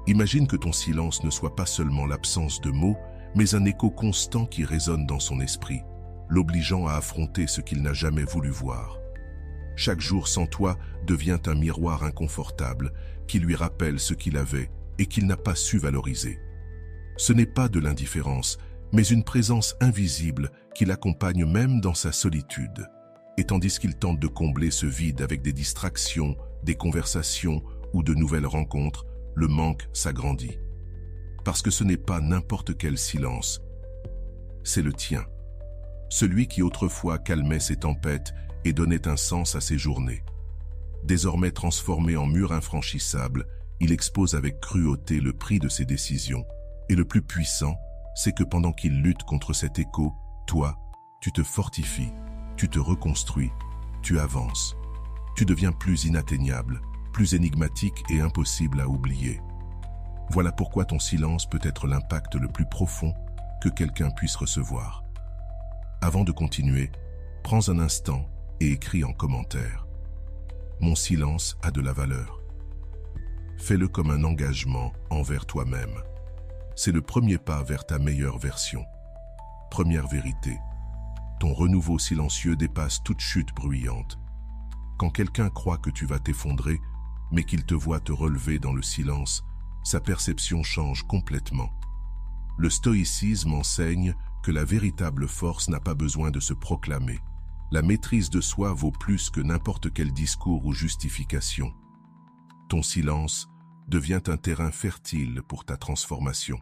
Imagine que ton silence ne soit pas seulement l'absence de mots, mais un écho constant qui résonne dans son esprit, l'obligeant à affronter ce qu'il n'a jamais voulu voir. Chaque jour sans toi devient un miroir inconfortable qui lui rappelle ce qu'il avait et qu'il n'a pas su valoriser. Ce n'est pas de l'indifférence, mais une présence invisible qui l'accompagne même dans sa solitude. Et tandis qu'il tente de combler ce vide avec des distractions, des conversations ou de nouvelles rencontres, le manque s'agrandit. Parce que ce n'est pas n'importe quel silence, c'est le tien. Celui qui autrefois calmait ses tempêtes et donnait un sens à ses journées. Désormais transformé en mur infranchissable, il expose avec cruauté le prix de ses décisions. Et le plus puissant, c'est que pendant qu'il lutte contre cet écho, toi, tu te fortifies, tu te reconstruis, tu avances. Tu deviens plus inatteignable, plus énigmatique et impossible à oublier. Voilà pourquoi ton silence peut être l'impact le plus profond que quelqu'un puisse recevoir. Avant de continuer, prends un instant et écris en commentaire. Mon silence a de la valeur. Fais-le comme un engagement envers toi-même. C'est le premier pas vers ta meilleure version. Première vérité. Ton renouveau silencieux dépasse toute chute bruyante. Quand quelqu'un croit que tu vas t'effondrer, mais qu'il te voit te relever dans le silence, sa perception change complètement. Le stoïcisme enseigne que la véritable force n'a pas besoin de se proclamer. La maîtrise de soi vaut plus que n'importe quel discours ou justification. Ton silence devient un terrain fertile pour ta transformation.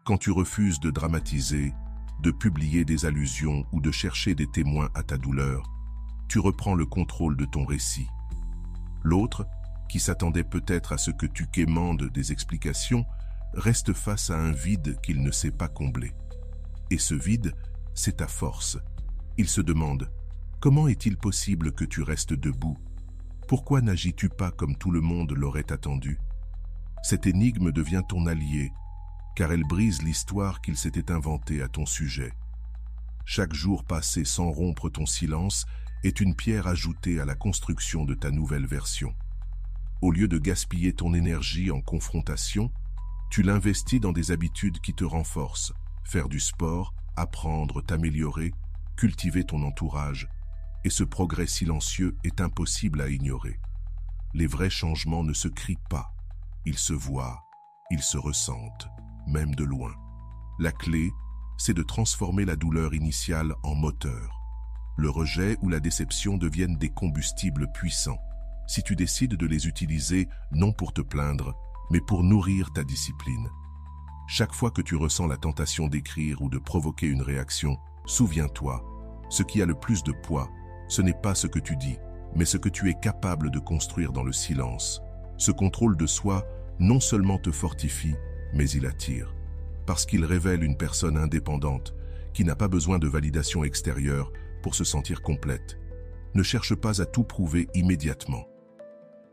Quand tu refuses de dramatiser, de publier des allusions ou de chercher des témoins à ta douleur, tu reprends le contrôle de ton récit. L'autre, qui s'attendait peut-être à ce que tu quémandes des explications, reste face à un vide qu'il ne sait pas combler. Et ce vide, c'est ta force. Il se demande, comment est-il possible que tu restes debout? Pourquoi n'agis-tu pas comme tout le monde l'aurait attendu? Cette énigme devient ton allié, car elle brise l'histoire qu'il s'était inventée à ton sujet. Chaque jour passé sans rompre ton silence est une pierre ajoutée à la construction de ta nouvelle version. Au lieu de gaspiller ton énergie en confrontation, tu l'investis dans des habitudes qui te renforcent, faire du sport, apprendre, t'améliorer, cultiver ton entourage, et ce progrès silencieux est impossible à ignorer. Les vrais changements ne se crient pas, ils se voient, ils se ressentent, même de loin. La clé, c'est de transformer la douleur initiale en moteur. Le rejet ou la déception deviennent des combustibles puissants, si tu décides de les utiliser non pour te plaindre, mais pour nourrir ta discipline. Chaque fois que tu ressens la tentation d'écrire ou de provoquer une réaction, souviens-toi, ce qui a le plus de poids, ce n'est pas ce que tu dis, mais ce que tu es capable de construire dans le silence. Ce contrôle de soi non seulement te fortifie, mais il attire. Parce qu'il révèle une personne indépendante, qui n'a pas besoin de validation extérieure pour se sentir complète. Ne cherche pas à tout prouver immédiatement.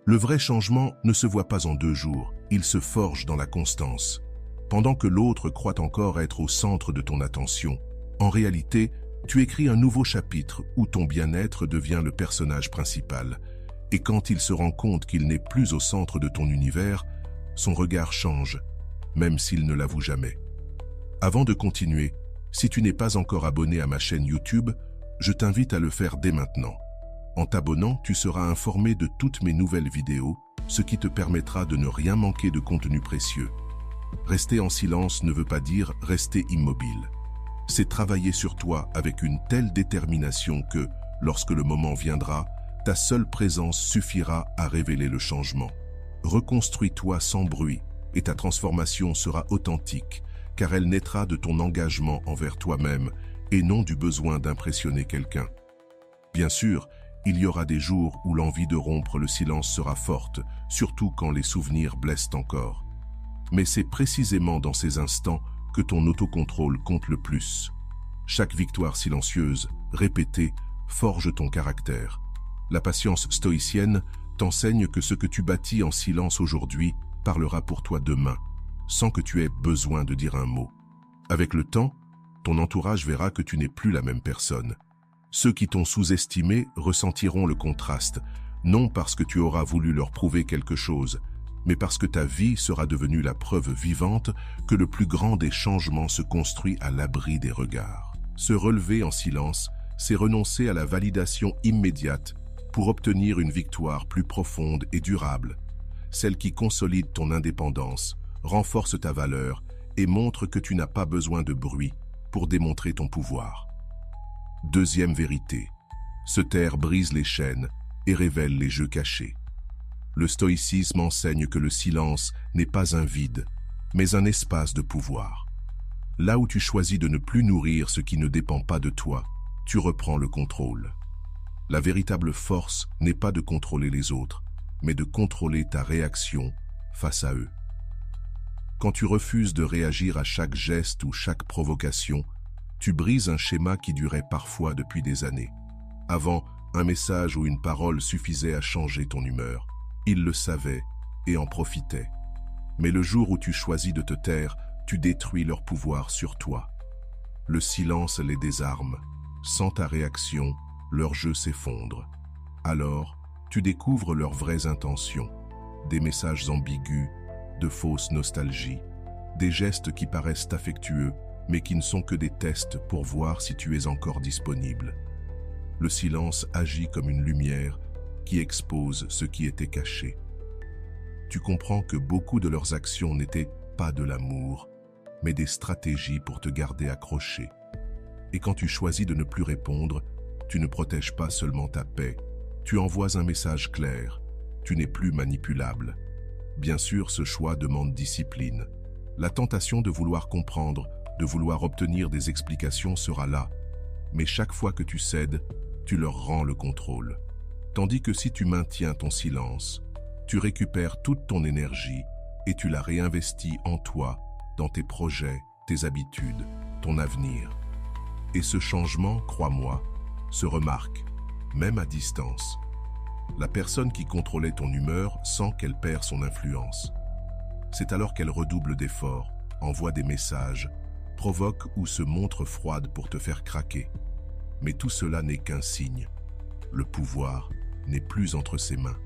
Le vrai changement ne se voit pas en 2 jours, il se forge dans la constance. Pendant que l'autre croit encore être au centre de ton attention, en réalité, tu écris un nouveau chapitre où ton bien-être devient le personnage principal. Et quand il se rend compte qu'il n'est plus au centre de ton univers, son regard change, même s'il ne l'avoue jamais. Avant de continuer, si tu n'es pas encore abonné à ma chaîne YouTube, je t'invite à le faire dès maintenant. En t'abonnant, tu seras informé de toutes mes nouvelles vidéos, ce qui te permettra de ne rien manquer de contenu précieux. Rester en silence ne veut pas dire rester immobile. C'est travailler sur toi avec une telle détermination que, lorsque le moment viendra, ta seule présence suffira à révéler le changement. Reconstruis-toi sans bruit et ta transformation sera authentique, car elle naîtra de ton engagement envers toi-même et non du besoin d'impressionner quelqu'un. Bien sûr, il y aura des jours où l'envie de rompre le silence sera forte, surtout quand les souvenirs blessent encore. Mais c'est précisément dans ces instants que ton autocontrôle compte le plus. Chaque victoire silencieuse, répétée, forge ton caractère. La patience stoïcienne t'enseigne que ce que tu bâtis en silence aujourd'hui parlera pour toi demain, sans que tu aies besoin de dire un mot. Avec le temps, ton entourage verra que tu n'es plus la même personne. Ceux qui t'ont sous-estimé ressentiront le contraste, non parce que tu auras voulu leur prouver quelque chose, mais parce que ta vie sera devenue la preuve vivante que le plus grand des changements se construit à l'abri des regards. Se relever en silence, c'est renoncer à la validation immédiate pour obtenir une victoire plus profonde et durable, celle qui consolide ton indépendance, renforce ta valeur et montre que tu n'as pas besoin de bruit pour démontrer ton pouvoir. Deuxième vérité, se taire brise les chaînes et révèle les jeux cachés. Le stoïcisme enseigne que le silence n'est pas un vide, mais un espace de pouvoir. Là où tu choisis de ne plus nourrir ce qui ne dépend pas de toi, tu reprends le contrôle. La véritable force n'est pas de contrôler les autres, mais de contrôler ta réaction face à eux. Quand tu refuses de réagir à chaque geste ou chaque provocation, tu brises un schéma qui durait parfois depuis des années. Avant, un message ou une parole suffisait à changer ton humeur. Ils le savaient et en profitaient. Mais le jour où tu choisis de te taire, tu détruis leur pouvoir sur toi. Le silence les désarme. Sans ta réaction, leur jeu s'effondre. Alors, tu découvres leurs vraies intentions. Des messages ambigus, de fausses nostalgies, des gestes qui paraissent affectueux, mais qui ne sont que des tests pour voir si tu es encore disponible. Le silence agit comme une lumière qui expose ce qui était caché. Tu comprends que beaucoup de leurs actions n'étaient pas de l'amour, mais des stratégies pour te garder accroché. Et quand tu choisis de ne plus répondre, tu ne protèges pas seulement ta paix, tu envoies un message clair, tu n'es plus manipulable. Bien sûr, ce choix demande discipline. La tentation de vouloir comprendre, de vouloir obtenir des explications sera là, mais chaque fois que tu cèdes, tu leur rends le contrôle. Tandis que si tu maintiens ton silence, tu récupères toute ton énergie et tu la réinvestis en toi, dans tes projets, tes habitudes, ton avenir. Et ce changement, crois-moi, se remarque, même à distance. La personne qui contrôlait ton humeur sent qu'elle perd son influence. C'est alors qu'elle redouble d'efforts, envoie des messages, provoque ou se montre froide pour te faire craquer. Mais tout cela n'est qu'un signe. Le pouvoir n'est plus entre ses mains.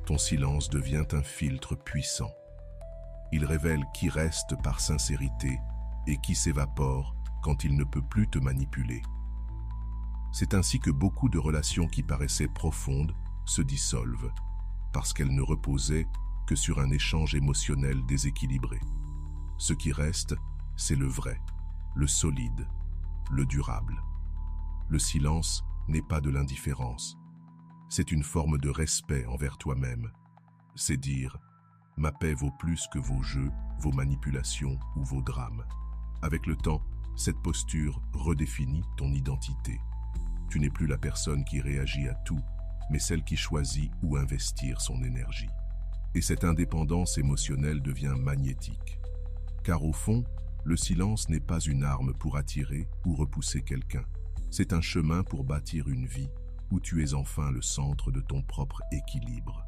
Ton silence devient un filtre puissant. Il révèle qui reste par sincérité et qui s'évapore quand il ne peut plus te manipuler. C'est ainsi que beaucoup de relations qui paraissaient profondes se dissolvent, parce qu'elles ne reposaient que sur un échange émotionnel déséquilibré. Ce qui reste, c'est le vrai, le solide, le durable. Le silence n'est pas de l'indifférence. C'est une forme de respect envers toi-même. C'est dire « ma paix vaut plus que vos jeux, vos manipulations ou vos drames ». Avec le temps, cette posture redéfinit ton identité. Tu n'es plus la personne qui réagit à tout, mais celle qui choisit où investir son énergie. Et cette indépendance émotionnelle devient magnétique. Car au fond, le silence n'est pas une arme pour attirer ou repousser quelqu'un. C'est un chemin pour bâtir une vie où tu es enfin le centre de ton propre équilibre.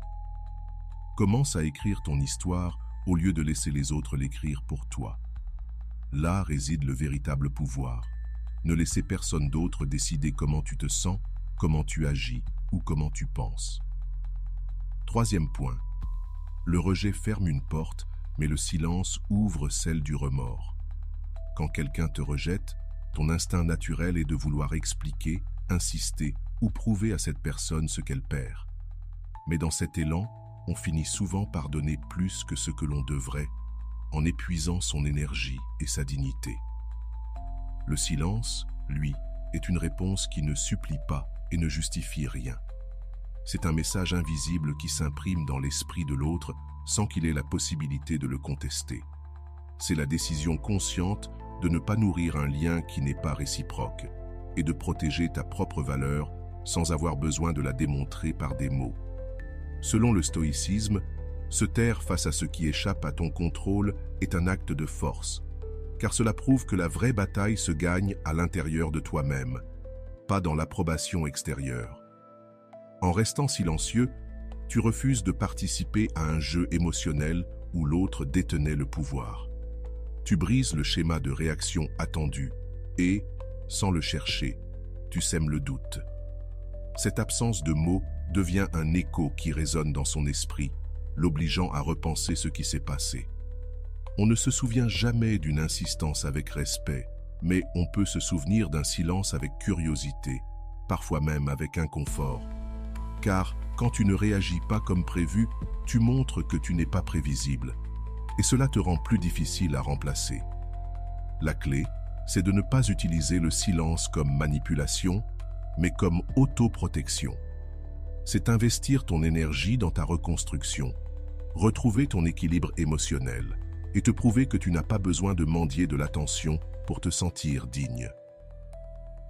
Commence à écrire ton histoire au lieu de laisser les autres l'écrire pour toi. Là réside le véritable pouvoir. Ne laissez personne d'autre décider comment tu te sens, comment tu agis ou comment tu penses. Troisième point. Le rejet ferme une porte, mais le silence ouvre celle du remords. Quand quelqu'un te rejette, ton instinct naturel est de vouloir expliquer, insister ou prouver à cette personne ce qu'elle perd. Mais dans cet élan, on finit souvent par donner plus que ce que l'on devrait, en épuisant son énergie et sa dignité. Le silence, lui, est une réponse qui ne supplie pas et ne justifie rien. C'est un message invisible qui s'imprime dans l'esprit de l'autre sans qu'il ait la possibilité de le contester. C'est la décision consciente de ne pas nourrir un lien qui n'est pas réciproque et de protéger ta propre valeur sans avoir besoin de la démontrer par des mots. Selon le stoïcisme, se taire face à ce qui échappe à ton contrôle est un acte de force, car cela prouve que la vraie bataille se gagne à l'intérieur de toi-même, pas dans l'approbation extérieure. En restant silencieux, tu refuses de participer à un jeu émotionnel où l'autre détenait le pouvoir. Tu brises le schéma de réaction attendue et, sans le chercher, tu sèmes le doute. Cette absence de mots devient un écho qui résonne dans son esprit, l'obligeant à repenser ce qui s'est passé. On ne se souvient jamais d'une insistance avec respect, mais on peut se souvenir d'un silence avec curiosité, parfois même avec inconfort. Car quand tu ne réagis pas comme prévu, tu montres que tu n'es pas prévisible, et cela te rend plus difficile à remplacer. La clé, c'est de ne pas utiliser le silence comme manipulation, mais comme autoprotection. C'est investir ton énergie dans ta reconstruction, retrouver ton équilibre émotionnel et te prouver que tu n'as pas besoin de mendier de l'attention pour te sentir digne.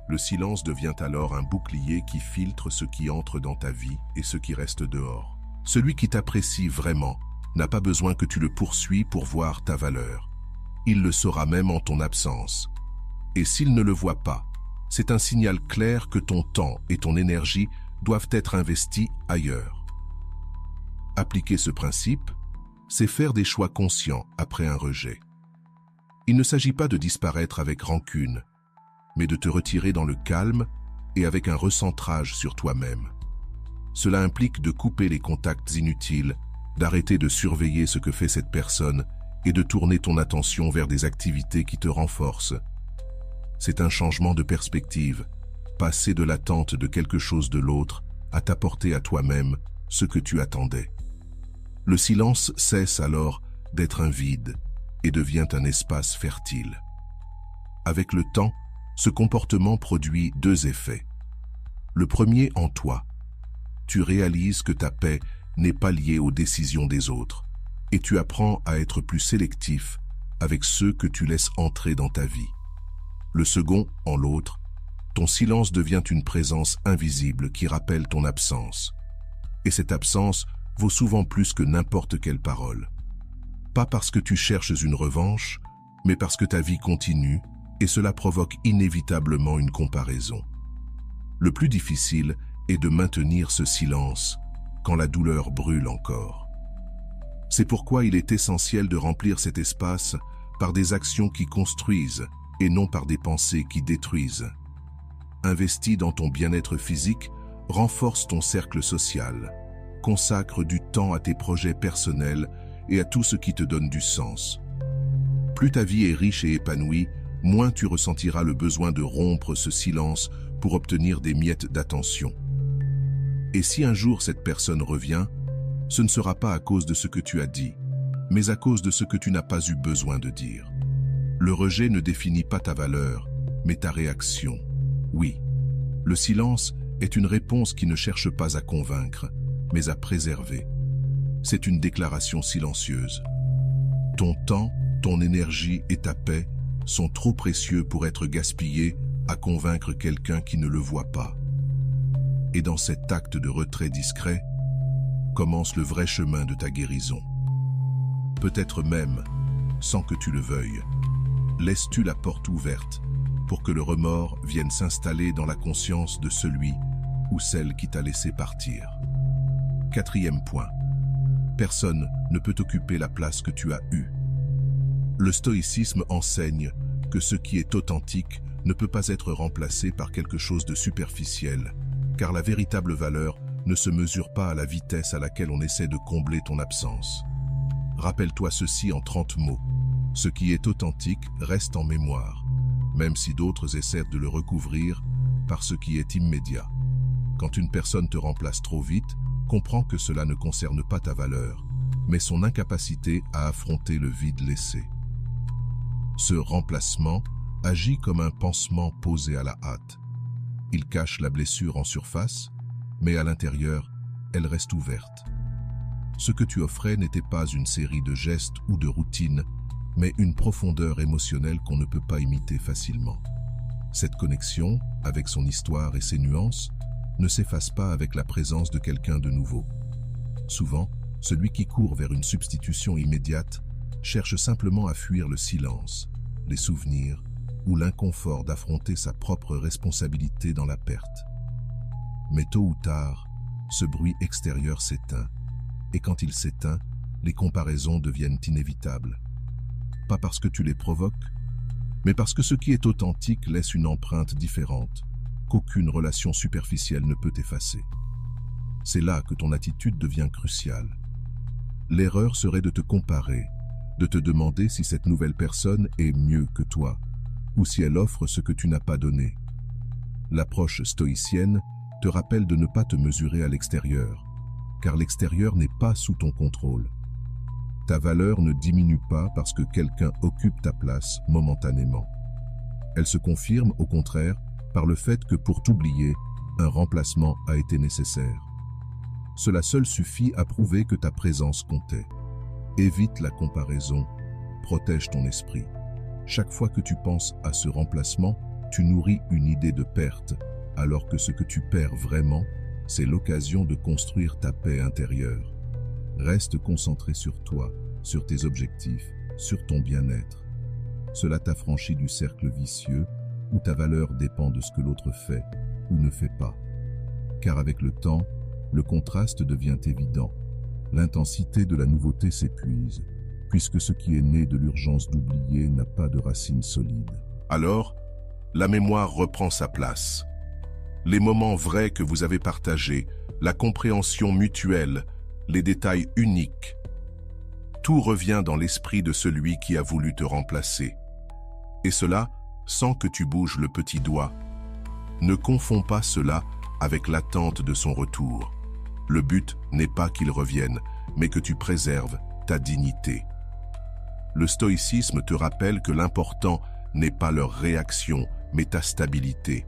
Le silence devient alors un bouclier qui filtre ce qui entre dans ta vie et ce qui reste dehors. Celui qui t'apprécie vraiment n'a pas besoin que tu le poursuives pour voir ta valeur. Il le saura même en ton absence. Et s'il ne le voit pas, c'est un signal clair que ton temps et ton énergie doivent être investis ailleurs. Appliquer ce principe, c'est faire des choix conscients après un rejet. Il ne s'agit pas de disparaître avec rancune, mais de te retirer dans le calme et avec un recentrage sur toi-même. Cela implique de couper les contacts inutiles, d'arrêter de surveiller ce que fait cette personne et de tourner ton attention vers des activités qui te renforcent. C'est un changement de perspective, passer de l'attente de quelque chose de l'autre à t'apporter à toi-même ce que tu attendais. Le silence cesse alors d'être un vide et devient un espace fertile. Avec le temps, ce comportement produit deux effets. Le premier en toi. Tu réalises que ta paix n'est pas liée aux décisions des autres et tu apprends à être plus sélectif avec ceux que tu laisses entrer dans ta vie. Le second, en l'autre, ton silence devient une présence invisible qui rappelle ton absence. Et cette absence vaut souvent plus que n'importe quelle parole. Pas parce que tu cherches une revanche, mais parce que ta vie continue et cela provoque inévitablement une comparaison. Le plus difficile est de maintenir ce silence quand la douleur brûle encore. C'est pourquoi il est essentiel de remplir cet espace par des actions qui construisent et non par des pensées qui détruisent. Investis dans ton bien-être physique, renforce ton cercle social, consacre du temps à tes projets personnels et à tout ce qui te donne du sens. Plus ta vie est riche et épanouie, moins tu ressentiras le besoin de rompre ce silence pour obtenir des miettes d'attention. Et si un jour cette personne revient, ce ne sera pas à cause de ce que tu as dit, mais à cause de ce que tu n'as pas eu besoin de dire. Le rejet ne définit pas ta valeur, mais ta réaction. Oui, le silence est une réponse qui ne cherche pas à convaincre, mais à préserver. C'est une déclaration silencieuse. Ton temps, ton énergie et ta paix sont trop précieux pour être gaspillés à convaincre quelqu'un qui ne le voit pas. Et dans cet acte de retrait discret, commence le vrai chemin de ta guérison. Peut-être même, sans que tu le veuilles, laisses-tu la porte ouverte pour que le remords vienne s'installer dans la conscience de celui ou celle qui t'a laissé partir. Quatrième point. Personne ne peut occuper la place que tu as eue. Le stoïcisme enseigne que ce qui est authentique ne peut pas être remplacé par quelque chose de superficiel, car la véritable valeur ne se mesure pas à la vitesse à laquelle on essaie de combler ton absence. Rappelle-toi ceci en 30 mots. Ce qui est authentique reste en mémoire, même si d'autres essaient de le recouvrir par ce qui est immédiat. Quand une personne te remplace trop vite, comprends que cela ne concerne pas ta valeur, mais son incapacité à affronter le vide laissé. Ce remplacement agit comme un pansement posé à la hâte. Il cache la blessure en surface, mais à l'intérieur, elle reste ouverte. Ce que tu offrais n'était pas une série de gestes ou de routines, mais une profondeur émotionnelle qu'on ne peut pas imiter facilement. Cette connexion, avec son histoire et ses nuances, ne s'efface pas avec la présence de quelqu'un de nouveau. Souvent, celui qui court vers une substitution immédiate cherche simplement à fuir le silence, les souvenirs ou l'inconfort d'affronter sa propre responsabilité dans la perte. Mais tôt ou tard, ce bruit extérieur s'éteint, et quand il s'éteint, les comparaisons deviennent inévitables. Pas parce que tu les provoques, mais parce que ce qui est authentique laisse une empreinte différente, qu'aucune relation superficielle ne peut effacer. C'est là que ton attitude devient cruciale. L'erreur serait de te comparer, de te demander si cette nouvelle personne est mieux que toi, ou si elle offre ce que tu n'as pas donné. L'approche stoïcienne te rappelle de ne pas te mesurer à l'extérieur, car l'extérieur n'est pas sous ton contrôle. Ta valeur ne diminue pas parce que quelqu'un occupe ta place momentanément. Elle se confirme, au contraire, par le fait que pour t'oublier, un remplacement a été nécessaire. Cela seul suffit à prouver que ta présence comptait. Évite la comparaison, protège ton esprit. Chaque fois que tu penses à ce remplacement, tu nourris une idée de perte, alors que ce que tu perds vraiment, c'est l'occasion de construire ta paix intérieure. Reste concentré sur toi, sur tes objectifs, sur ton bien-être. Cela t'affranchit du cercle vicieux où ta valeur dépend de ce que l'autre fait ou ne fait pas. Car avec le temps, le contraste devient évident. L'intensité de la nouveauté s'épuise, puisque ce qui est né de l'urgence d'oublier n'a pas de racines solides. Alors, la mémoire reprend sa place. Les moments vrais que vous avez partagés, la compréhension mutuelle, les détails uniques. Tout revient dans l'esprit de celui qui a voulu te remplacer. Et cela, sans que tu bouges le petit doigt. Ne confonds pas cela avec l'attente de son retour. Le but n'est pas qu'il revienne, mais que tu préserves ta dignité. Le stoïcisme te rappelle que l'important n'est pas leur réaction, mais ta stabilité.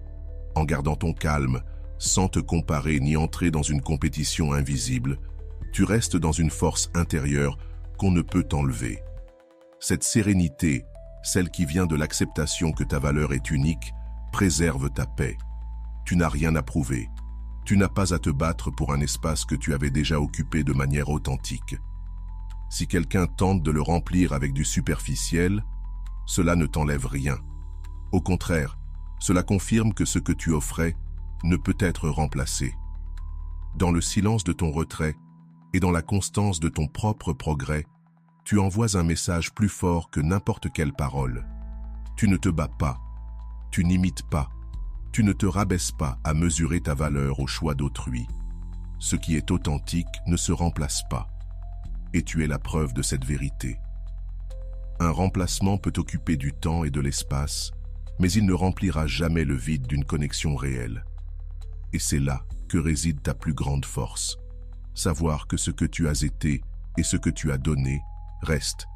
En gardant ton calme, sans te comparer ni entrer dans une compétition invisible, tu restes dans une force intérieure qu'on ne peut t'enlever. Cette sérénité, celle qui vient de l'acceptation que ta valeur est unique, préserve ta paix. Tu n'as rien à prouver. Tu n'as pas à te battre pour un espace que tu avais déjà occupé de manière authentique. Si quelqu'un tente de le remplir avec du superficiel, cela ne t'enlève rien. Au contraire, cela confirme que ce que tu offrais ne peut être remplacé. Dans le silence de ton retrait et dans la constance de ton propre progrès, tu envoies un message plus fort que n'importe quelle parole. Tu ne te bats pas, tu n'imites pas, tu ne te rabaisses pas à mesurer ta valeur au choix d'autrui. Ce qui est authentique ne se remplace pas. Et tu es la preuve de cette vérité. Un remplacement peut occuper du temps et de l'espace, mais il ne remplira jamais le vide d'une connexion réelle. Et c'est là que réside ta plus grande force. Savoir que ce que tu as été et ce que tu as donné reste,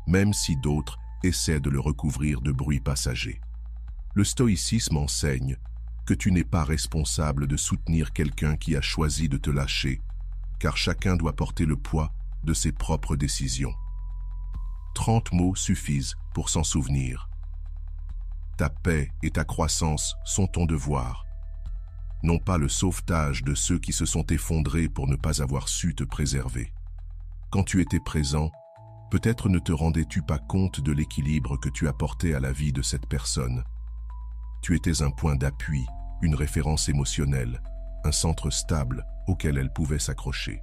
même si d'autres essaient de le recouvrir de bruit passager. Le stoïcisme enseigne que tu n'es pas responsable de soutenir quelqu'un qui a choisi de te lâcher, car chacun doit porter le poids de ses propres décisions. 30 mots suffisent pour s'en souvenir. Ta paix et ta croissance sont ton devoir, non pas le sauvetage de ceux qui se sont effondrés pour ne pas avoir su te préserver. Quand tu étais présent, peut-être ne te rendais-tu pas compte de l'équilibre que tu apportais à la vie de cette personne. Tu étais un point d'appui, une référence émotionnelle, un centre stable auquel elle pouvait s'accrocher.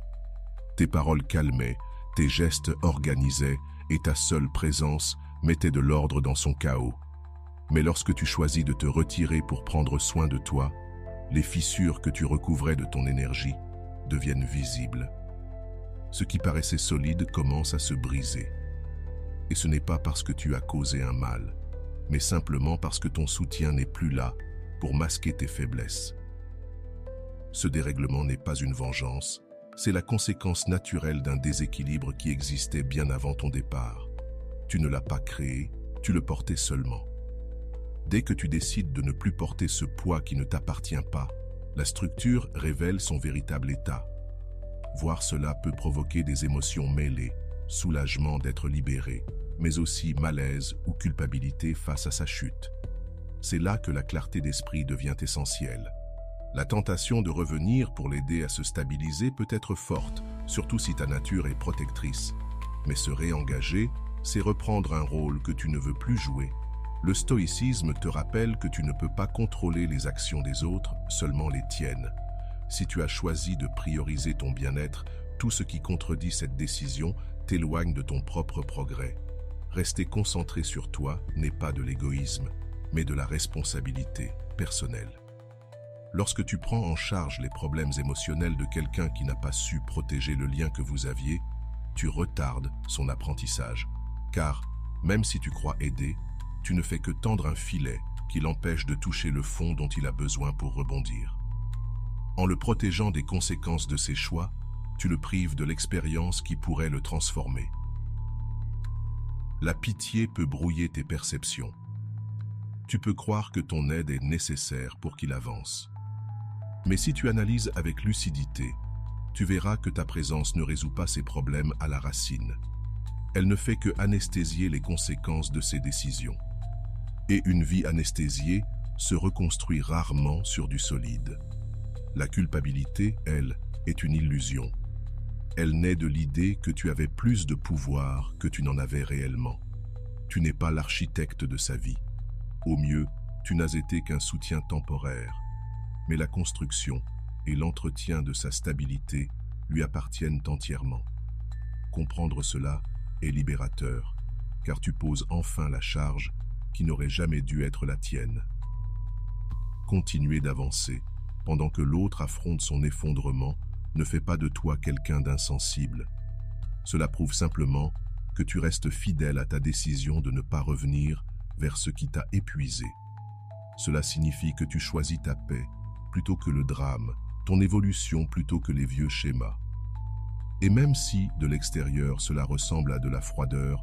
Tes paroles calmaient, tes gestes organisaient et ta seule présence mettait de l'ordre dans son chaos. Mais lorsque tu choisis de te retirer pour prendre soin de toi, les fissures que tu recouvrais de ton énergie deviennent visibles. Ce qui paraissait solide commence à se briser. Et ce n'est pas parce que tu as causé un mal, mais simplement parce que ton soutien n'est plus là pour masquer tes faiblesses. Ce dérèglement n'est pas une vengeance, c'est la conséquence naturelle d'un déséquilibre qui existait bien avant ton départ. Tu ne l'as pas créé, tu le portais seulement. Dès que tu décides de ne plus porter ce poids qui ne t'appartient pas, la structure révèle son véritable état. Voir cela peut provoquer des émotions mêlées, soulagement d'être libéré, mais aussi malaise ou culpabilité face à sa chute. C'est là que la clarté d'esprit devient essentielle. La tentation de revenir pour l'aider à se stabiliser peut être forte, surtout si ta nature est protectrice. Mais se réengager, c'est reprendre un rôle que tu ne veux plus jouer. Le stoïcisme te rappelle que tu ne peux pas contrôler les actions des autres, seulement les tiennes. Si tu as choisi de prioriser ton bien-être, tout ce qui contredit cette décision t'éloigne de ton propre progrès. Rester concentré sur toi n'est pas de l'égoïsme, mais de la responsabilité personnelle. Lorsque tu prends en charge les problèmes émotionnels de quelqu'un qui n'a pas su protéger le lien que vous aviez, tu retardes son apprentissage. Car, même si tu crois aider, tu ne fais que tendre un filet qui l'empêche de toucher le fond dont il a besoin pour rebondir. En le protégeant des conséquences de ses choix, tu le prives de l'expérience qui pourrait le transformer. La pitié peut brouiller tes perceptions. Tu peux croire que ton aide est nécessaire pour qu'il avance. Mais si tu analyses avec lucidité, tu verras que ta présence ne résout pas ses problèmes à la racine. Elle ne fait que anesthésier les conséquences de ses décisions. Et une vie anesthésiée se reconstruit rarement sur du solide. La culpabilité, elle, est une illusion. Elle naît de l'idée que tu avais plus de pouvoir que tu n'en avais réellement. Tu n'es pas l'architecte de sa vie. Au mieux, tu n'as été qu'un soutien temporaire. Mais la construction et l'entretien de sa stabilité lui appartiennent entièrement. Comprendre cela est libérateur, car tu poses enfin la charge qui n'aurait jamais dû être la tienne. Continuer d'avancer, pendant que l'autre affronte son effondrement, ne fait pas de toi quelqu'un d'insensible. Cela prouve simplement que tu restes fidèle à ta décision de ne pas revenir vers ce qui t'a épuisé. Cela signifie que tu choisis ta paix plutôt que le drame, ton évolution plutôt que les vieux schémas. Et même si, de l'extérieur, cela ressemble à de la froideur,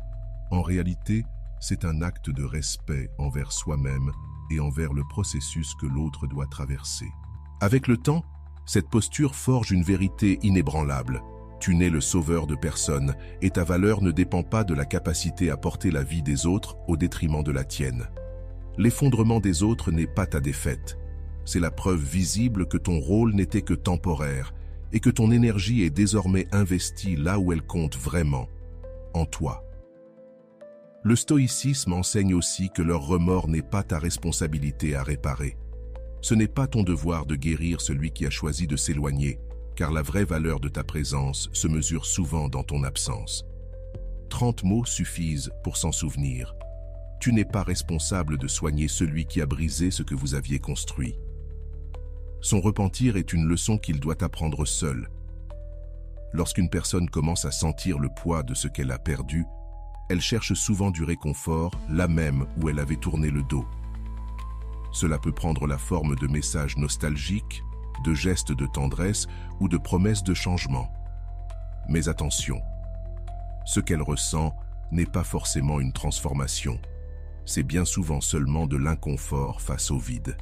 en réalité, c'est un acte de respect envers soi-même et envers le processus que l'autre doit traverser. Avec le temps, cette posture forge une vérité inébranlable. Tu n'es le sauveur de personne et ta valeur ne dépend pas de la capacité à porter la vie des autres au détriment de la tienne. L'effondrement des autres n'est pas ta défaite. C'est la preuve visible que ton rôle n'était que temporaire et que ton énergie est désormais investie là où elle compte vraiment, en toi. Le stoïcisme enseigne aussi que leur remords n'est pas ta responsabilité à réparer. Ce n'est pas ton devoir de guérir celui qui a choisi de s'éloigner, car la vraie valeur de ta présence se mesure souvent dans ton absence. 30 mots suffisent pour s'en souvenir. Tu n'es pas responsable de soigner celui qui a brisé ce que vous aviez construit. Son repentir est une leçon qu'il doit apprendre seul. Lorsqu'une personne commence à sentir le poids de ce qu'elle a perdu, elle cherche souvent du réconfort là même où elle avait tourné le dos. Cela peut prendre la forme de messages nostalgiques, de gestes de tendresse ou de promesses de changement. Mais attention, ce qu'elle ressent n'est pas forcément une transformation. C'est bien souvent seulement de l'inconfort face au vide.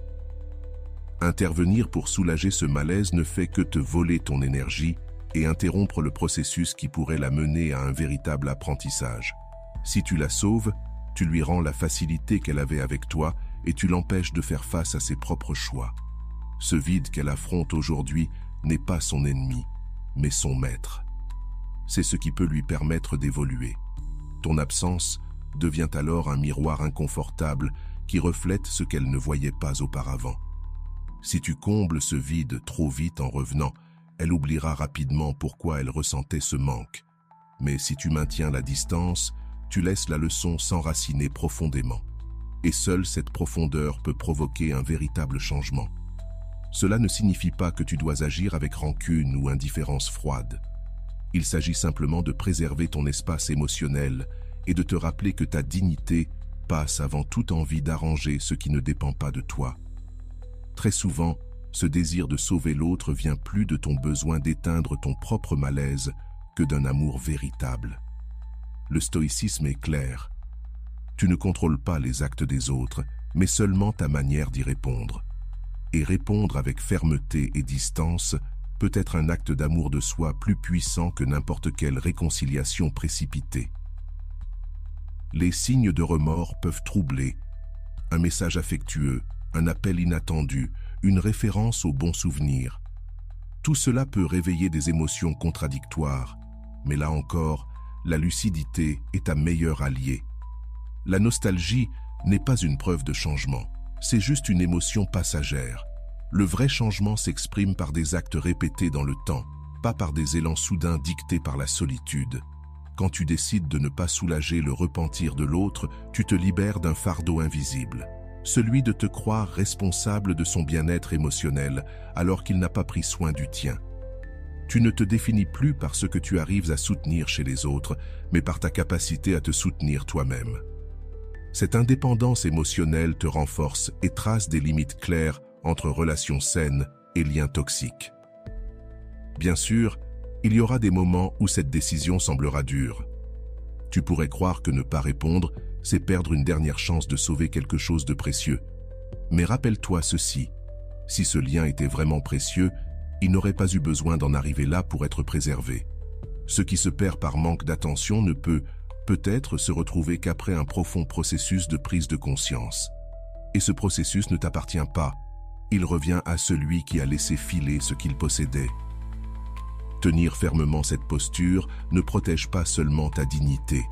Intervenir pour soulager ce malaise ne fait que te voler ton énergie et interrompre le processus qui pourrait la mener à un véritable apprentissage. Si tu la sauves, tu lui rends la facilité qu'elle avait avec toi et tu l'empêches de faire face à ses propres choix. Ce vide qu'elle affronte aujourd'hui n'est pas son ennemi, mais son maître. C'est ce qui peut lui permettre d'évoluer. Ton absence devient alors un miroir inconfortable qui reflète ce qu'elle ne voyait pas auparavant. Si tu combles ce vide trop vite en revenant, elle oubliera rapidement pourquoi elle ressentait ce manque. Mais si tu maintiens la distance, tu laisses la leçon s'enraciner profondément. Et seule cette profondeur peut provoquer un véritable changement. Cela ne signifie pas que tu dois agir avec rancune ou indifférence froide. Il s'agit simplement de préserver ton espace émotionnel et de te rappeler que ta dignité passe avant toute envie d'arranger ce qui ne dépend pas de toi. Très souvent, ce désir de sauver l'autre vient plus de ton besoin d'éteindre ton propre malaise que d'un amour véritable. Le stoïcisme est clair. Tu ne contrôles pas les actes des autres, mais seulement ta manière d'y répondre. Et répondre avec fermeté et distance peut être un acte d'amour de soi plus puissant que n'importe quelle réconciliation précipitée. Les signes de remords peuvent troubler. Un message affectueux, un appel inattendu, une référence aux bons souvenirs. Tout cela peut réveiller des émotions contradictoires, mais là encore, la lucidité est ta meilleure alliée. La nostalgie n'est pas une preuve de changement, c'est juste une émotion passagère. Le vrai changement s'exprime par des actes répétés dans le temps, pas par des élans soudains dictés par la solitude. Quand tu décides de ne pas soulager le repentir de l'autre, tu te libères d'un fardeau invisible, celui de te croire responsable de son bien-être émotionnel alors qu'il n'a pas pris soin du tien. Tu ne te définis plus par ce que tu arrives à soutenir chez les autres, mais par ta capacité à te soutenir toi-même. Cette indépendance émotionnelle te renforce et trace des limites claires entre relations saines et liens toxiques. Bien sûr, il y aura des moments où cette décision semblera dure. Tu pourrais croire que ne pas répondre, c'est perdre une dernière chance de sauver quelque chose de précieux. Mais rappelle-toi ceci, si ce lien était vraiment précieux, il n'aurait pas eu besoin d'en arriver là pour être préservé. Ce qui se perd par manque d'attention ne peut, peut-être, se retrouver qu'après un profond processus de prise de conscience. Et ce processus ne t'appartient pas, il revient à celui qui a laissé filer ce qu'il possédait. Tenir fermement cette posture ne protège pas seulement ta dignité.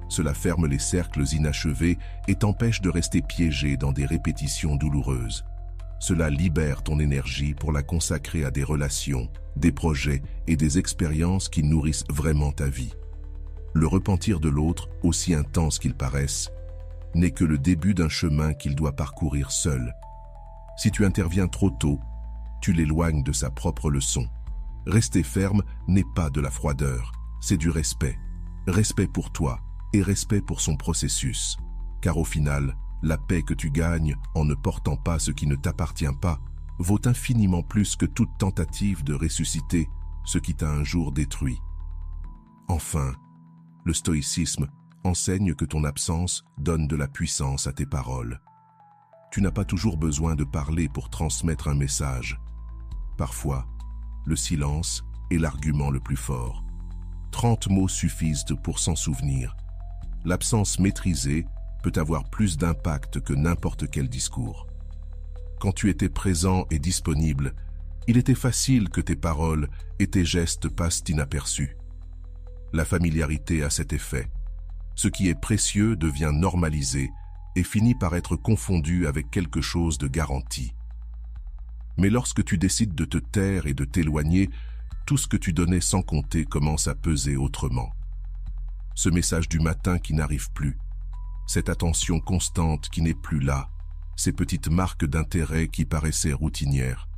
Cela ferme les cercles inachevés et t'empêche de rester piégé dans des répétitions douloureuses. Cela libère ton énergie pour la consacrer à des relations, des projets et des expériences qui nourrissent vraiment ta vie. Le repentir de l'autre, aussi intense qu'il paraisse, n'est que le début d'un chemin qu'il doit parcourir seul. Si tu interviens trop tôt, tu l'éloignes de sa propre leçon. Rester ferme n'est pas de la froideur, c'est du respect. Respect pour toi et respect pour son processus. Car au final, la paix que tu gagnes en ne portant pas ce qui ne t'appartient pas vaut infiniment plus que toute tentative de ressusciter ce qui t'a un jour détruit. Enfin, le stoïcisme enseigne que ton absence donne de la puissance à tes paroles. Tu n'as pas toujours besoin de parler pour transmettre un message. Parfois, le silence est l'argument le plus fort. 30 mots suffisent pour s'en souvenir. L'absence maîtrisée peut avoir plus d'impact que n'importe quel discours. Quand tu étais présent et disponible, il était facile que tes paroles et tes gestes passent inaperçus. La familiarité a cet effet. Ce qui est précieux devient normalisé et finit par être confondu avec quelque chose de garanti. Mais lorsque tu décides de te taire et de t'éloigner, tout ce que tu donnais sans compter commence à peser autrement. Ce message du matin qui n'arrive plus, cette attention constante qui n'est plus là, ces petites marques d'intérêt qui paraissaient routinières.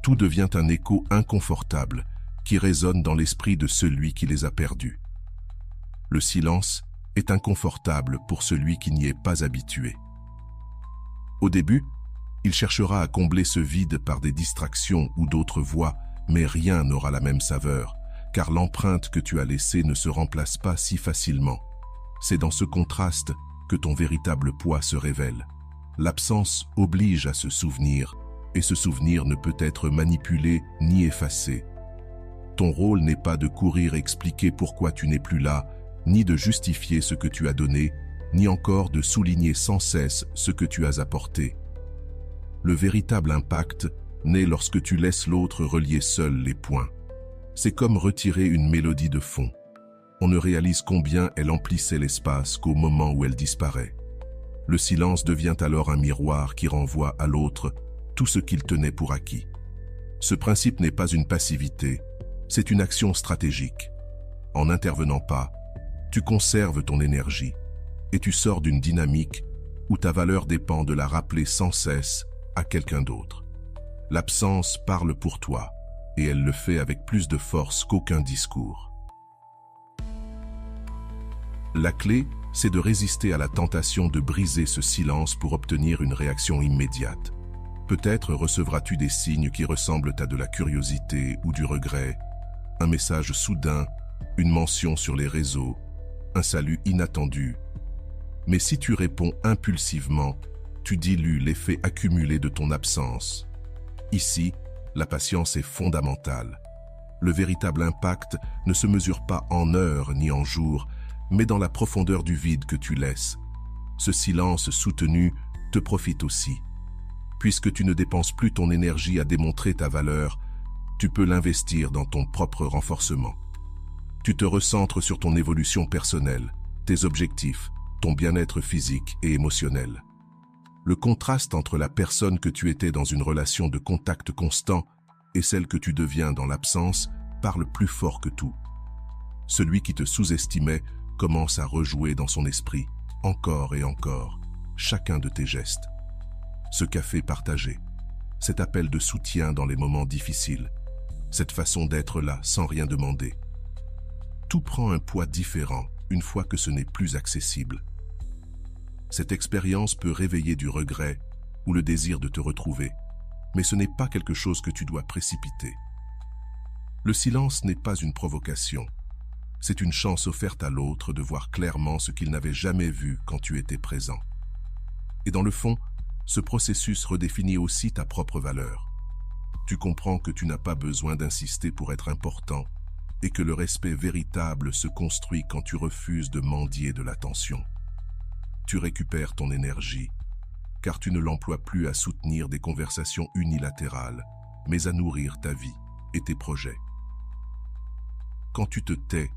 Tout devient un écho inconfortable qui résonne dans l'esprit de celui qui les a perdus. Le silence est inconfortable pour celui qui n'y est pas habitué. Au début, il cherchera à combler ce vide par des distractions ou d'autres voies, mais rien n'aura la même saveur, car l'empreinte que tu as laissée ne se remplace pas si facilement. C'est dans ce contraste que ton véritable poids se révèle. L'absence oblige à se souvenir, et ce souvenir ne peut être manipulé ni effacé. Ton rôle n'est pas de courir expliquer pourquoi tu n'es plus là, ni de justifier ce que tu as donné, ni encore de souligner sans cesse ce que tu as apporté. Le véritable impact naît lorsque tu laisses l'autre relier seul les points. C'est comme retirer une mélodie de fond. On ne réalise combien elle emplissait l'espace qu'au moment où elle disparaît. Le silence devient alors un miroir qui renvoie à l'autre tout ce qu'il tenait pour acquis. Ce principe n'est pas une passivité, c'est une action stratégique. En n'intervenant pas, tu conserves ton énergie et tu sors d'une dynamique où ta valeur dépend de la rappeler sans cesse à quelqu'un d'autre. L'absence parle pour toi et elle le fait avec plus de force qu'aucun discours. La clé, c'est de résister à la tentation de briser ce silence pour obtenir une réaction immédiate. Peut-être recevras-tu des signes qui ressemblent à de la curiosité ou du regret, un message soudain, une mention sur les réseaux, un salut inattendu. Mais si tu réponds impulsivement, tu dilues l'effet accumulé de ton absence. Ici, la patience est fondamentale. Le véritable impact ne se mesure pas en heures ni en jours, mais dans la profondeur du vide que tu laisses. Ce silence soutenu te profite aussi. Puisque tu ne dépenses plus ton énergie à démontrer ta valeur, tu peux l'investir dans ton propre renforcement. Tu te recentres sur ton évolution personnelle, tes objectifs, ton bien-être physique et émotionnel. Le contraste entre la personne que tu étais dans une relation de contact constant et celle que tu deviens dans l'absence parle plus fort que tout. Celui qui te sous-estimait commence à rejouer dans son esprit, encore et encore, chacun de tes gestes. Ce café partagé, cet appel de soutien dans les moments difficiles, cette façon d'être là sans rien demander. Tout prend un poids différent une fois que ce n'est plus accessible. Cette expérience peut réveiller du regret ou le désir de te retrouver, mais ce n'est pas quelque chose que tu dois précipiter. Le silence n'est pas une provocation, c'est une chance offerte à l'autre de voir clairement ce qu'il n'avait jamais vu quand tu étais présent. Et dans le fond, ce processus redéfinit aussi ta propre valeur. Tu comprends que tu n'as pas besoin d'insister pour être important et que le respect véritable se construit quand tu refuses de mendier de l'attention. Tu récupères ton énergie, car tu ne l'emploies plus à soutenir des conversations unilatérales, mais à nourrir ta vie et tes projets. Quand tu te tais,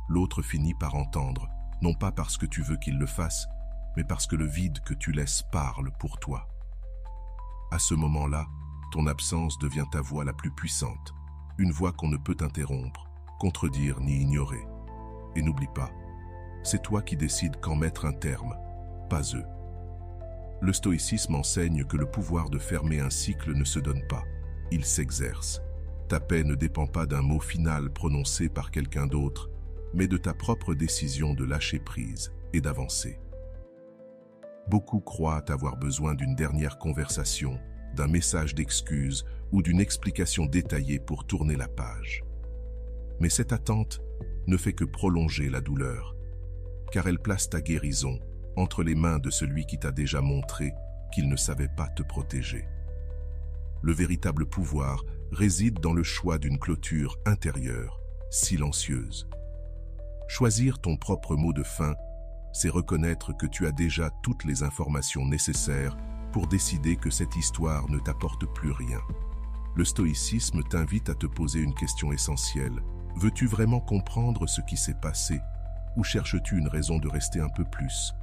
l'autre finit par entendre, non pas parce que tu veux qu'il le fasse, mais parce que le vide que tu laisses parle pour toi. À ce moment-là, ton absence devient ta voix la plus puissante, une voix qu'on ne peut interrompre, contredire ni ignorer. Et n'oublie pas, c'est toi qui décides quand mettre un terme, pas eux. Le stoïcisme enseigne que le pouvoir de fermer un cycle ne se donne pas, il s'exerce. Ta paix ne dépend pas d'un mot final prononcé par quelqu'un d'autre, mais de ta propre décision de lâcher prise et d'avancer. Beaucoup croient avoir besoin d'une dernière conversation, d'un message d'excuse ou d'une explication détaillée pour tourner la page. Mais cette attente ne fait que prolonger la douleur, car elle place ta guérison entre les mains de celui qui t'a déjà montré qu'il ne savait pas te protéger. Le véritable pouvoir réside dans le choix d'une clôture intérieure, silencieuse. Choisir ton propre mot de fin, c'est reconnaître que tu as déjà toutes les informations nécessaires pour décider que cette histoire ne t'apporte plus rien. Le stoïcisme t'invite à te poser une question essentielle. Veux-tu vraiment comprendre ce qui s'est passé, ou cherches-tu une raison de rester un peu plus?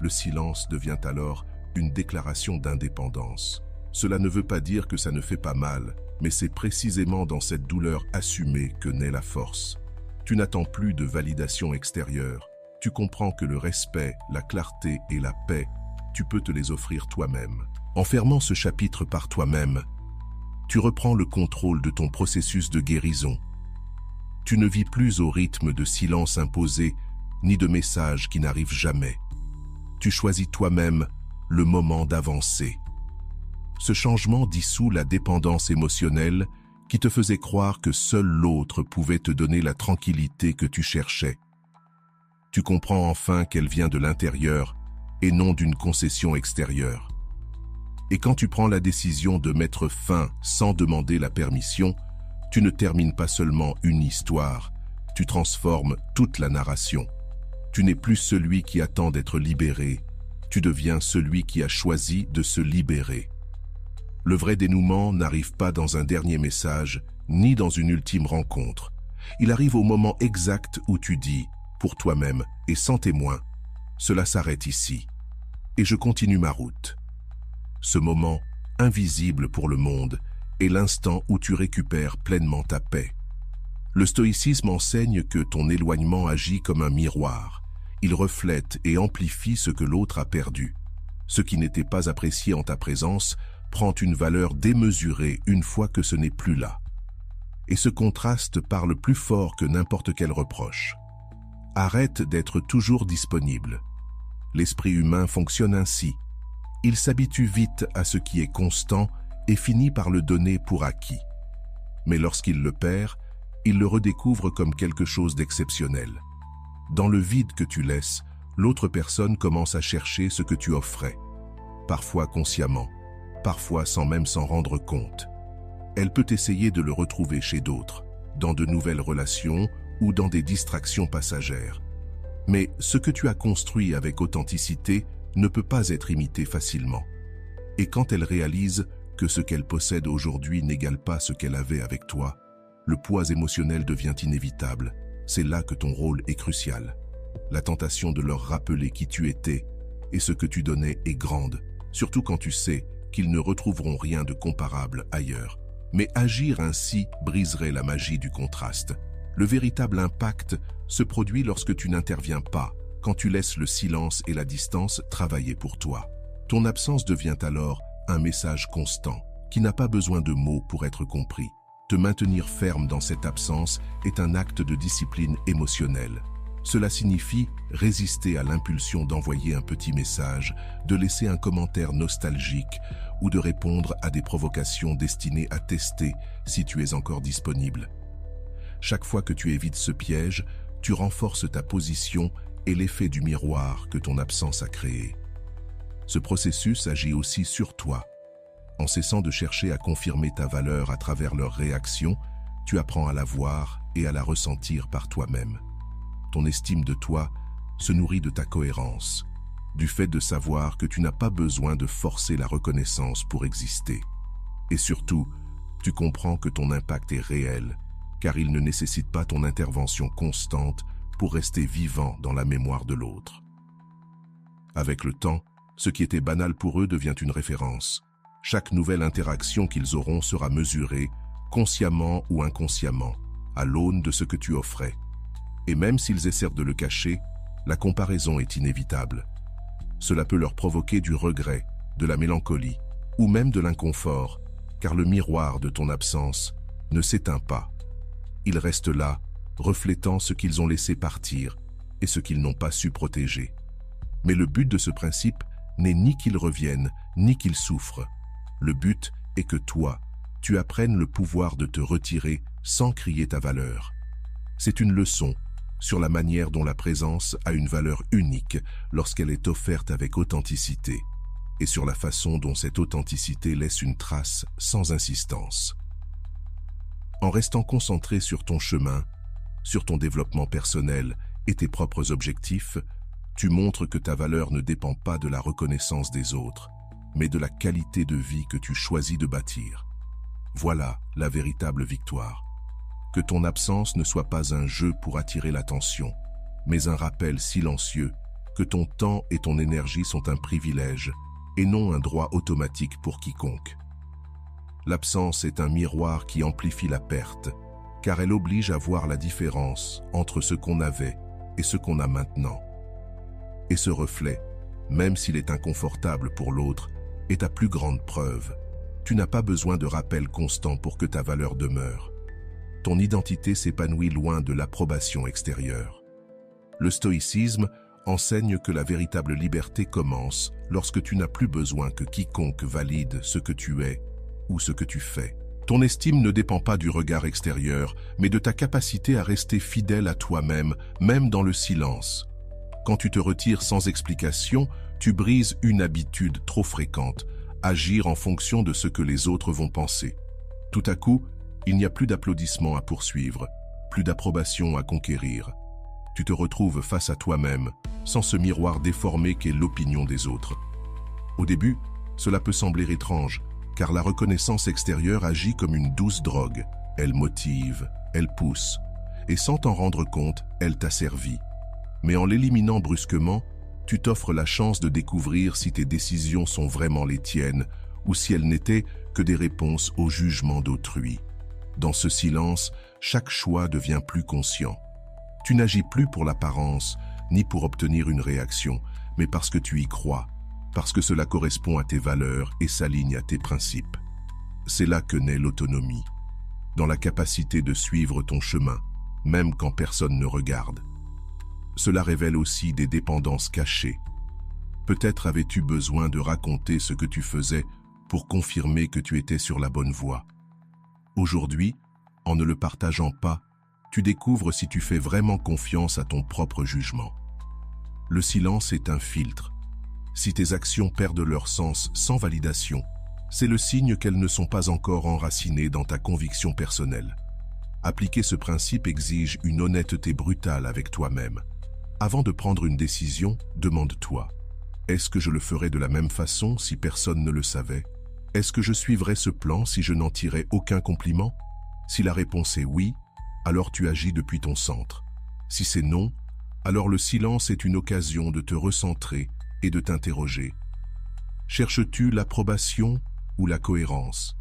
Le silence devient alors une déclaration d'indépendance. Cela ne veut pas dire que ça ne fait pas mal, mais c'est précisément dans cette douleur assumée que naît la force. Tu n'attends plus de validation extérieure. Tu comprends que le respect, la clarté et la paix, tu peux te les offrir toi-même. En fermant ce chapitre par toi-même, tu reprends le contrôle de ton processus de guérison. Tu ne vis plus au rythme de silence imposé, ni de messages qui n'arrivent jamais. Tu choisis toi-même le moment d'avancer. Ce changement dissout la dépendance émotionnelle qui te faisait croire que seul l'autre pouvait te donner la tranquillité que tu cherchais. Tu comprends enfin qu'elle vient de l'intérieur et non d'une concession extérieure. Et quand tu prends la décision de mettre fin sans demander la permission, tu ne termines pas seulement une histoire, tu transformes toute la narration. Tu n'es plus celui qui attend d'être libéré, tu deviens celui qui a choisi de se libérer. Le vrai dénouement n'arrive pas dans un dernier message, ni dans une ultime rencontre. Il arrive au moment exact où tu dis, pour toi-même et sans témoin, cela s'arrête ici, et je continue ma route. Ce moment, invisible pour le monde, est l'instant où tu récupères pleinement ta paix. Le stoïcisme enseigne que ton éloignement agit comme un miroir. Il reflète et amplifie ce que l'autre a perdu. Ce qui n'était pas apprécié en ta présence prend une valeur démesurée une fois que ce n'est plus là. Et ce contraste parle plus fort que n'importe quel reproche. Arrête d'être toujours disponible. L'esprit humain fonctionne ainsi. Il s'habitue vite à ce qui est constant et finit par le donner pour acquis. Mais lorsqu'il le perd, il le redécouvre comme quelque chose d'exceptionnel. Dans le vide que tu laisses, l'autre personne commence à chercher ce que tu offrais. Parfois consciemment, parfois sans même s'en rendre compte. Elle peut essayer de le retrouver chez d'autres, dans de nouvelles relations ou dans des distractions passagères. Mais ce que tu as construit avec authenticité ne peut pas être imité facilement. Et quand elle réalise que ce qu'elle possède aujourd'hui n'égale pas ce qu'elle avait avec toi, le poids émotionnel devient inévitable. C'est là que ton rôle est crucial. La tentation de leur rappeler qui tu étais et ce que tu donnais est grande, surtout quand tu sais qu'ils ne retrouveront rien de comparable ailleurs. Mais agir ainsi briserait la magie du contraste. Le véritable impact se produit lorsque tu n'interviens pas, quand tu laisses le silence et la distance travailler pour toi. Ton absence devient alors un message constant, qui n'a pas besoin de mots pour être compris. Te maintenir ferme dans cette absence est un acte de discipline émotionnelle. Cela signifie résister à l'impulsion d'envoyer un petit message, de laisser un commentaire nostalgique ou de répondre à des provocations destinées à tester si tu es encore disponible. Chaque fois que tu évites ce piège, tu renforces ta position et l'effet du miroir que ton absence a créé. Ce processus agit aussi sur toi. En cessant de chercher à confirmer ta valeur à travers leurs réactions, tu apprends à la voir et à la ressentir par toi-même. Ton estime de toi se nourrit de ta cohérence, du fait de savoir que tu n'as pas besoin de forcer la reconnaissance pour exister. Et surtout, tu comprends que ton impact est réel, car il ne nécessite pas ton intervention constante pour rester vivant dans la mémoire de l'autre. Avec le temps, ce qui était banal pour eux devient une référence. Chaque nouvelle interaction qu'ils auront sera mesurée, consciemment ou inconsciemment, à l'aune de ce que tu offrais. Et même s'ils essaient de le cacher, la comparaison est inévitable. Cela peut leur provoquer du regret, de la mélancolie, ou même de l'inconfort, car le miroir de ton absence ne s'éteint pas. Il reste là, reflétant ce qu'ils ont laissé partir et ce qu'ils n'ont pas su protéger. Mais le but de ce principe n'est ni qu'ils reviennent, ni qu'ils souffrent. Le but est que toi, tu apprennes le pouvoir de te retirer sans crier ta valeur. C'est une leçon sur la manière dont la présence a une valeur unique lorsqu'elle est offerte avec authenticité, et sur la façon dont cette authenticité laisse une trace sans insistance. En restant concentré sur ton chemin, sur ton développement personnel et tes propres objectifs, tu montres que ta valeur ne dépend pas de la reconnaissance des autres, mais de la qualité de vie que tu choisis de bâtir. Voilà la véritable victoire. Que ton absence ne soit pas un jeu pour attirer l'attention, mais un rappel silencieux que ton temps et ton énergie sont un privilège et non un droit automatique pour quiconque. L'absence est un miroir qui amplifie la perte, car elle oblige à voir la différence entre ce qu'on avait et ce qu'on a maintenant. Et ce reflet, même s'il est inconfortable pour l'autre, est ta plus grande preuve. Tu n'as pas besoin de rappel constant pour que ta valeur demeure. Ton identité s'épanouit loin de l'approbation extérieure. Le stoïcisme enseigne que la véritable liberté commence lorsque tu n'as plus besoin que quiconque valide ce que tu es ou ce que tu fais. Ton estime ne dépend pas du regard extérieur, mais de ta capacité à rester fidèle à toi-même, même dans le silence. Quand tu te retires sans explication, tu brises une habitude trop fréquente, agir en fonction de ce que les autres vont penser. Tout à coup, il n'y a plus d'applaudissements à poursuivre, plus d'approbation à conquérir. Tu te retrouves face à toi-même, sans ce miroir déformé qu'est l'opinion des autres. Au début, cela peut sembler étrange, car la reconnaissance extérieure agit comme une douce drogue. Elle motive, elle pousse, et sans t'en rendre compte, elle t'asservit. Mais en l'éliminant brusquement, tu t'offres la chance de découvrir si tes décisions sont vraiment les tiennes ou si elles n'étaient que des réponses au jugement d'autrui. Dans ce silence, chaque choix devient plus conscient. Tu n'agis plus pour l'apparence, ni pour obtenir une réaction, mais parce que tu y crois, parce que cela correspond à tes valeurs et s'aligne à tes principes. C'est là que naît l'autonomie, dans la capacité de suivre ton chemin, même quand personne ne regarde. Cela révèle aussi des dépendances cachées. Peut-être avais-tu besoin de raconter ce que tu faisais pour confirmer que tu étais sur la bonne voie. Aujourd'hui, en ne le partageant pas, tu découvres si tu fais vraiment confiance à ton propre jugement. Le silence est un filtre. Si tes actions perdent leur sens sans validation, c'est le signe qu'elles ne sont pas encore enracinées dans ta conviction personnelle. Appliquer ce principe exige une honnêteté brutale avec toi-même. Avant de prendre une décision, demande-toi: est-ce que je le ferais de la même façon si personne ne le savait? Est-ce que je suivrais ce plan si je n'en tirais aucun compliment? Si la réponse est oui, alors tu agis depuis ton centre. Si c'est non, alors le silence est une occasion de te recentrer et de t'interroger. Cherches-tu l'approbation ou la cohérence?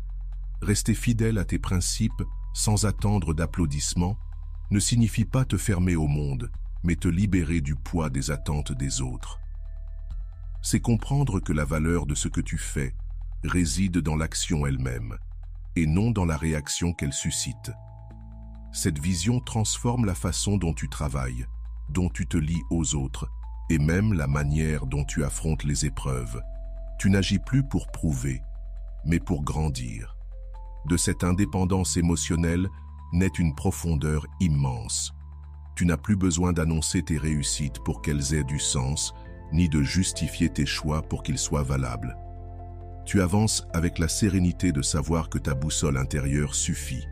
Rester fidèle à tes principes sans attendre d'applaudissements ne signifie pas te fermer au monde, mais te libérer du poids des attentes des autres. C'est comprendre que la valeur de ce que tu fais réside dans l'action elle-même, et non dans la réaction qu'elle suscite. Cette vision transforme la façon dont tu travailles, dont tu te lies aux autres, et même la manière dont tu affrontes les épreuves. Tu n'agis plus pour prouver, mais pour grandir. De cette indépendance émotionnelle naît une profondeur immense. Tu n'as plus besoin d'annoncer tes réussites pour qu'elles aient du sens, ni de justifier tes choix pour qu'ils soient valables. Tu avances avec la sérénité de savoir que ta boussole intérieure suffit,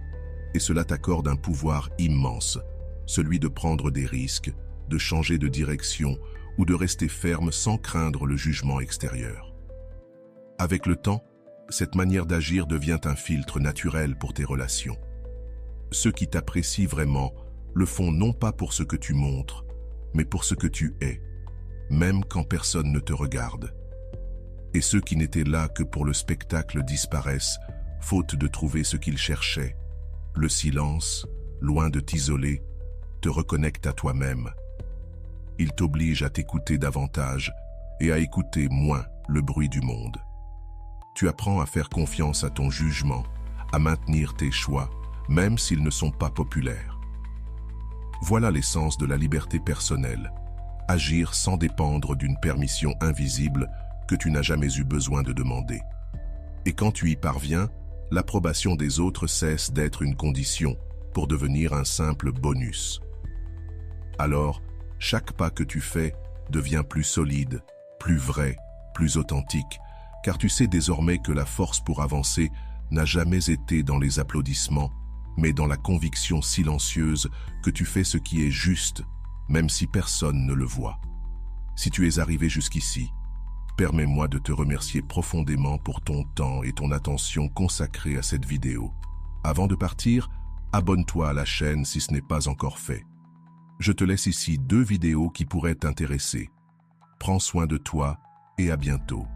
et cela t'accorde un pouvoir immense, celui de prendre des risques, de changer de direction ou de rester ferme sans craindre le jugement extérieur. Avec le temps, cette manière d'agir devient un filtre naturel pour tes relations. Ceux qui t'apprécient vraiment le font non pas pour ce que tu montres, mais pour ce que tu es, même quand personne ne te regarde. Et ceux qui n'étaient là que pour le spectacle disparaissent, faute de trouver ce qu'ils cherchaient. Le silence, loin de t'isoler, te reconnecte à toi-même. Il t'oblige à t'écouter davantage et à écouter moins le bruit du monde. Tu apprends à faire confiance à ton jugement, à maintenir tes choix, même s'ils ne sont pas populaires. Voilà l'essence de la liberté personnelle. Agir sans dépendre d'une permission invisible que tu n'as jamais eu besoin de demander. Et quand tu y parviens, l'approbation des autres cesse d'être une condition pour devenir un simple bonus. Alors, chaque pas que tu fais devient plus solide, plus vrai, plus authentique, car tu sais désormais que la force pour avancer n'a jamais été dans les applaudissements, mais dans la conviction silencieuse que tu fais ce qui est juste, même si personne ne le voit. Si tu es arrivé jusqu'ici, permets-moi de te remercier profondément pour ton temps et ton attention consacrée à cette vidéo. Avant de partir, abonne-toi à la chaîne si ce n'est pas encore fait. Je te laisse ici 2 vidéos qui pourraient t'intéresser. Prends soin de toi et à bientôt.